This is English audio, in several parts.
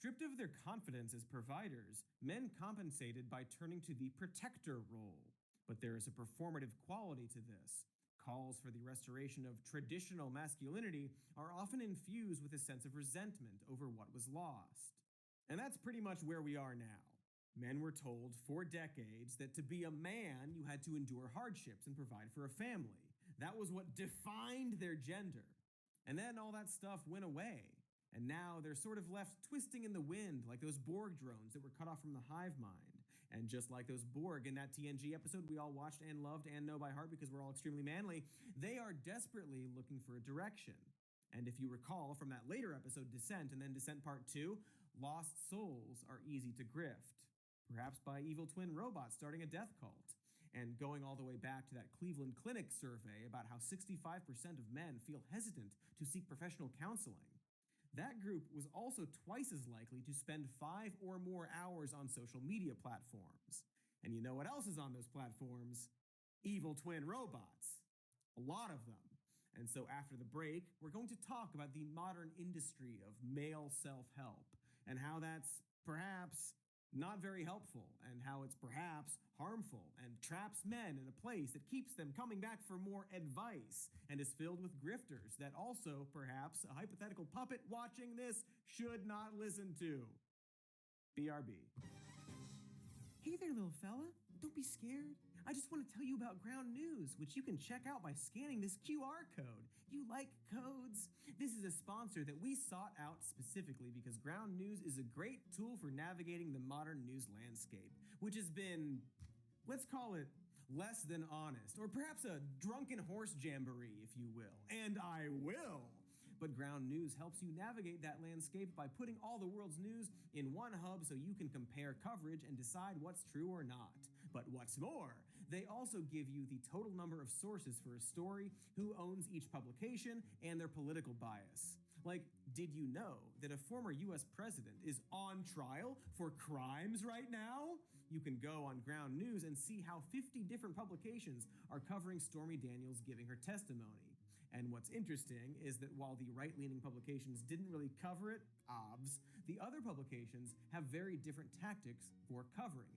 Stripped of their confidence as providers, men compensated by turning to the protector role. But there is a performative quality to this. Calls for the restoration of traditional masculinity are often infused with a sense of resentment over what was lost. And that's pretty much where we are now. Men were told for decades that to be a man, you had to endure hardships and provide for a family. That was what defined their gender. And then all that stuff went away. And now they're sort of left twisting in the wind like those Borg drones that were cut off from the hive mind. And just like those Borg in that TNG episode we all watched and loved and know by heart because we're all extremely manly, they are desperately looking for a direction. And if you recall from that later episode, Descent, and then Descent Part 2, lost souls are easy to grift. Perhaps by evil twin robots starting a death cult. And going all the way back to that Cleveland Clinic survey about how 65% of men feel hesitant to seek professional counseling. That group was also twice as likely to spend 5 or more hours on social media platforms. And you know what else is on those platforms? Evil twin robots. A lot of them. And so after the break, we're going to talk about the modern industry of male self-help and how that's perhaps not very helpful, and how it's perhaps harmful and traps men in a place that keeps them coming back for more advice and is filled with grifters that also perhaps a hypothetical puppet watching this should not listen to. BRB. Hey there, little fella. Don't be scared. I just want to tell you about Ground News, which you can check out by scanning this QR code. You like codes? This is a sponsor that we sought out specifically because Ground News is a great tool for navigating the modern news landscape, which has been, let's call it, less than honest, or perhaps a drunken horse jamboree, if you will. And I will! But Ground News helps you navigate that landscape by putting all the world's news in one hub so you can compare coverage and decide what's true or not. But what's more, they also give you the total number of sources for a story, who owns each publication, and their political bias. Like, did you know that a former US president is on trial for crimes right now? You can go on Ground News and see how 50 different publications are covering Stormy Daniels giving her testimony. And what's interesting is that while the right-leaning publications didn't really cover it, the other publications have very different tactics for covering it.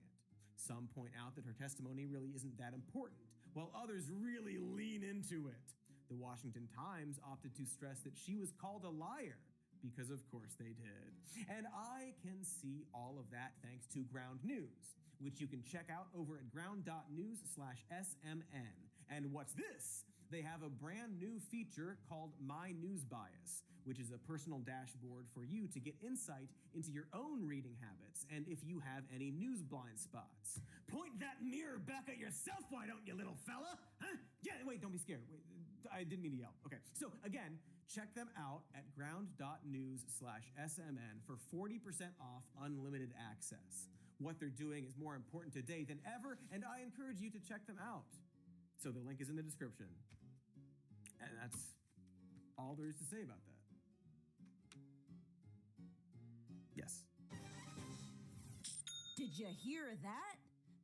Some point out that her testimony really isn't that important, while others really lean into it. The Washington Times opted to stress that she was called a liar, because of course they did. And I can see all of that thanks to Ground News, which you can check out over at ground.news/SMN. And what's this? They have a brand new feature called My News Bias, which is a personal dashboard for you to get insight into your own reading habits and if you have any news blind spots. Point that mirror back at yourself, why don't you, little fella? Huh? Yeah, wait, don't be scared. Wait, I didn't mean to yell. Okay, so again, check them out at ground.news/SMN for 40% off unlimited access. What they're doing is more important today than ever, and I encourage you to check them out. So the link is in the description. And that's all there is to say about that. Yes. Did you hear that?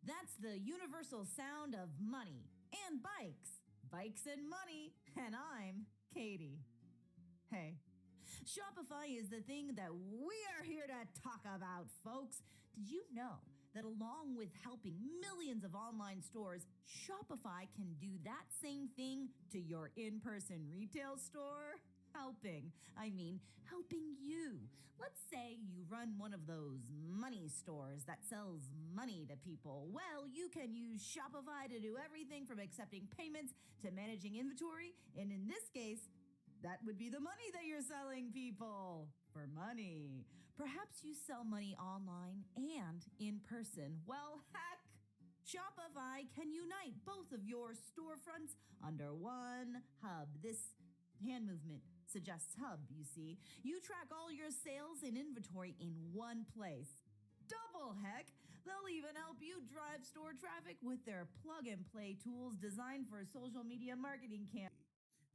That's the universal sound of money and bikes. Bikes and money. And I'm Katie. Hey. Shopify is the thing that we are here to talk about, folks. Did you know that along with helping millions of online stores, Shopify can do that same thing to your in-person retail store? Helping you. Let's say you run one of those money stores that sells money to people. Well, you can use Shopify to do everything from accepting payments to managing inventory. And in this case, that would be the money that you're selling people for money. Perhaps you sell money online and in person. Well, heck, Shopify can unite both of your storefronts under one hub. This hand movement suggests hub, you see. You track all your sales and inventory in one place. Double heck, they'll even help you drive store traffic with their plug-and-play tools designed for social media marketing campaigns.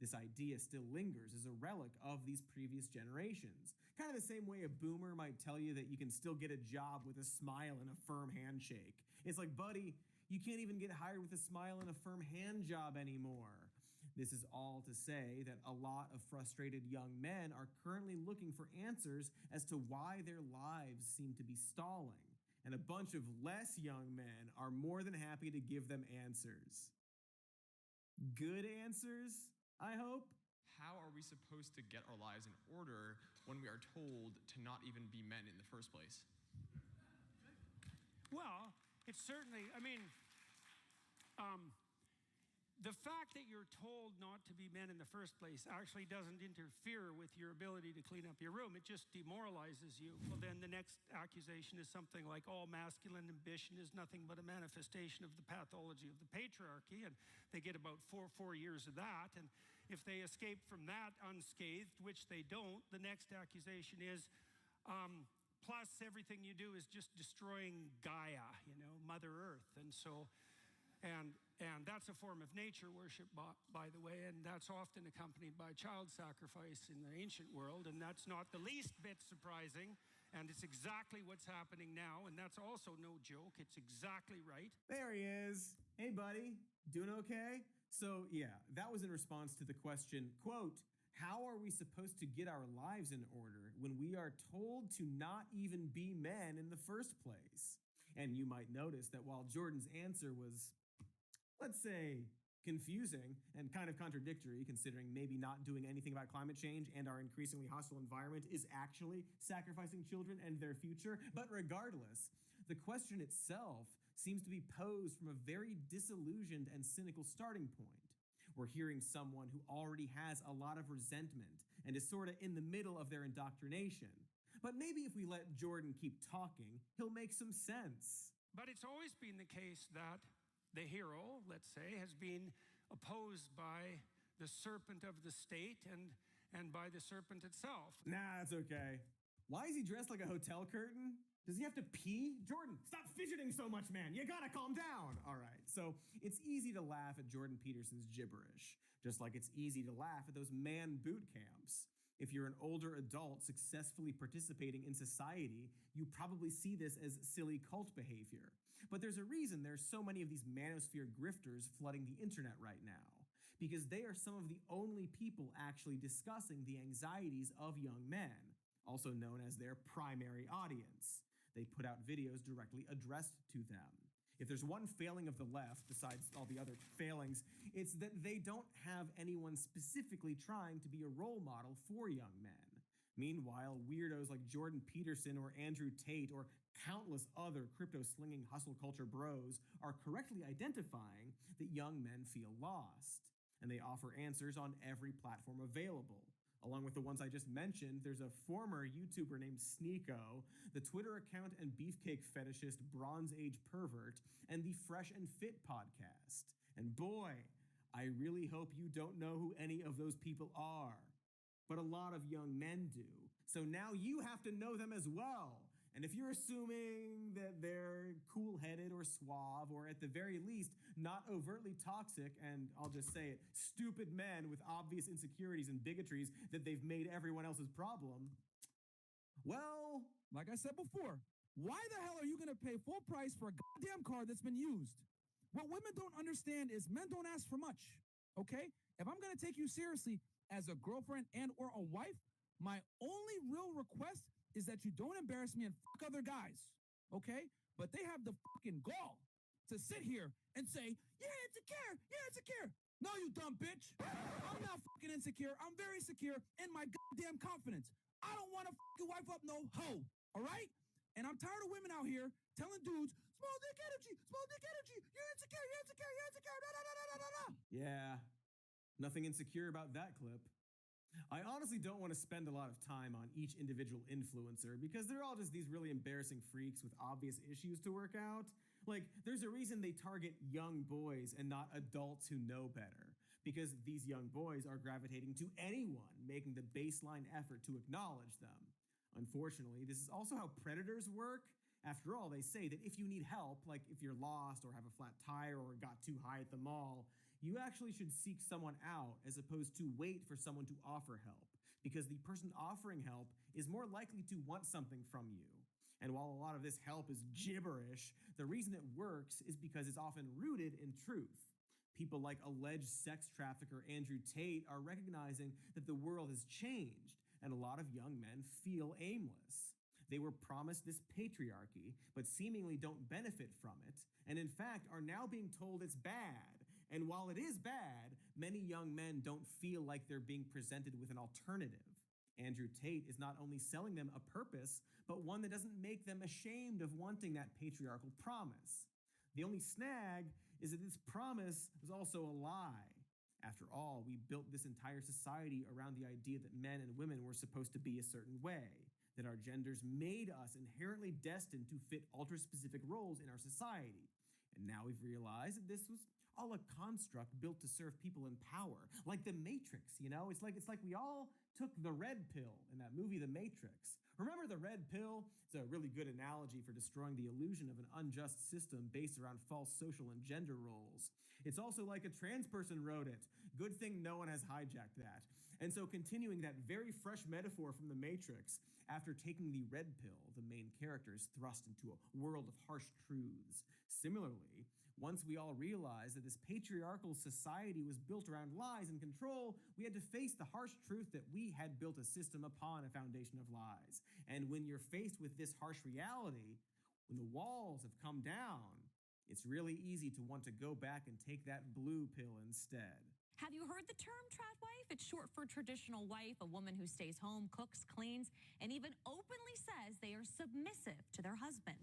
This idea still lingers as a relic of these previous generations. Kind of the same way a boomer might tell you that you can still get a job with a smile and a firm handshake. It's like, buddy, you can't even get hired with a smile and a firm hand job anymore. This is all to say that a lot of frustrated young men are currently looking for answers as to why their lives seem to be stalling, and a bunch of less young men are more than happy to give them answers. Good answers, I hope? How are we supposed to get our lives in order when we are told to not even be men in the first place? Well, it's certainly, the fact that you're told not to be men in the first place actually doesn't interfere with your ability to clean up your room. It just demoralizes you. Well, then the next accusation is something like all masculine ambition is nothing but a manifestation of the pathology of the patriarchy, and they get about four years of that. And if they escape from that unscathed, which they don't, the next accusation is, plus everything you do is just destroying Gaia, Mother Earth. And so, and that's a form of nature worship, by the way, and that's often accompanied by child sacrifice in the ancient world, and that's not the least bit surprising, and it's exactly what's happening now, and that's also no joke. It's exactly right. There he is. Hey, buddy. Doing okay? So, yeah, that was in response to the question, quote, how are we supposed to get our lives in order when we are told to not even be men in the first place? And you might notice that while Jordan's answer was, let's say, confusing and kind of contradictory, considering maybe not doing anything about climate change and our increasingly hostile environment is actually sacrificing children and their future. But regardless, the question itself seems to be posed from a very disillusioned and cynical starting point. We're hearing someone who already has a lot of resentment and is sort of in the middle of their indoctrination. But maybe if we let Jordan keep talking, he'll make some sense. But it's always been the case that the hero, let's say, has been opposed by the serpent of the state and by the serpent itself. Nah, that's okay. Why is he dressed like a hotel curtain? Does he have to pee? Jordan, stop fidgeting so much, man. You gotta calm down. All right, so it's easy to laugh at Jordan Peterson's gibberish, just like it's easy to laugh at those man boot camps. If you're an older adult successfully participating in society, you probably see this as silly cult behavior. But there's a reason there's so many of these manosphere grifters flooding the internet right now, because they are some of the only people actually discussing the anxieties of young men, also known as their primary audience. They put out videos directly addressed to them. If there's one failing of the left, besides all the other failings, it's that they don't have anyone specifically trying to be a role model for young men. Meanwhile, weirdos like Jordan Peterson or Andrew Tate or countless other crypto-slinging hustle culture bros are correctly identifying that young men feel lost, and they offer answers on every platform available. Along with the ones I just mentioned, there's a former YouTuber named Sneeko, the Twitter account and beefcake fetishist Bronze Age Pervert, and the Fresh and Fit podcast. And boy, I really hope you don't know who any of those people are. But a lot of young men do. So now you have to know them as well. And if you're assuming that they're cool-headed or suave, or at the very least, not overtly toxic, and I'll just say it, stupid men with obvious insecurities and bigotries that they've made everyone else's problem, well, like I said before, why the hell are you going to pay full price for a goddamn car that's been used? What women don't understand is men don't ask for much, okay? If I'm going to take you seriously as a girlfriend and or a wife, my only real request is that you don't embarrass me and fuck other guys, okay? But they have the fucking gall to sit here and say, you're insecure. No, you dumb bitch. I'm not fucking insecure. I'm very secure in my goddamn confidence. I don't want to fuck your wife up no hoe, all right? And I'm tired of women out here telling dudes, small dick energy, you're insecure, yeah, nothing insecure about that clip. I honestly don't want to spend a lot of time on each individual influencer because they're all just these really embarrassing freaks with obvious issues to work out. Like, there's a reason they target young boys and not adults who know better, because these young boys are gravitating to anyone making the baseline effort to acknowledge them. Unfortunately, this is also how predators work. After all, they say that if you need help, like if you're lost or have a flat tire or got too high at the mall, you actually should seek someone out as opposed to wait for someone to offer help, because the person offering help is more likely to want something from you. And while a lot of this help is gibberish, the reason it works is because it's often rooted in truth. People like alleged sex trafficker Andrew Tate are recognizing that the world has changed, and a lot of young men feel aimless. They were promised this patriarchy, but seemingly don't benefit from it, and in fact are now being told it's bad. And while it is bad, many young men don't feel like they're being presented with an alternative. Andrew Tate is not only selling them a purpose, but one that doesn't make them ashamed of wanting that patriarchal promise. The only snag is that this promise is also a lie. After all, we built this entire society around the idea that men and women were supposed to be a certain way, that our genders made us inherently destined to fit ultra-specific roles in our society. And now we've realized that this was all a construct built to serve people in power, like the Matrix, you know? It's like we all took the red pill in that movie, The Matrix. Remember the red pill? It's a really good analogy for destroying the illusion of an unjust system based around false social and gender roles. It's also like a trans person wrote it. Good thing no one has hijacked that. And so continuing that very fresh metaphor from The Matrix, after taking the red pill, the main character is thrust into a world of harsh truths. Similarly, once we all realized that this patriarchal society was built around lies and control, we had to face the harsh truth that we had built a system upon a foundation of lies. And when you're faced with this harsh reality, when the walls have come down, it's really easy to want to go back and take that blue pill instead. Have you heard the term trad wife? It's short for traditional wife, a woman who stays home, cooks, cleans, and even openly says they are submissive to their husband.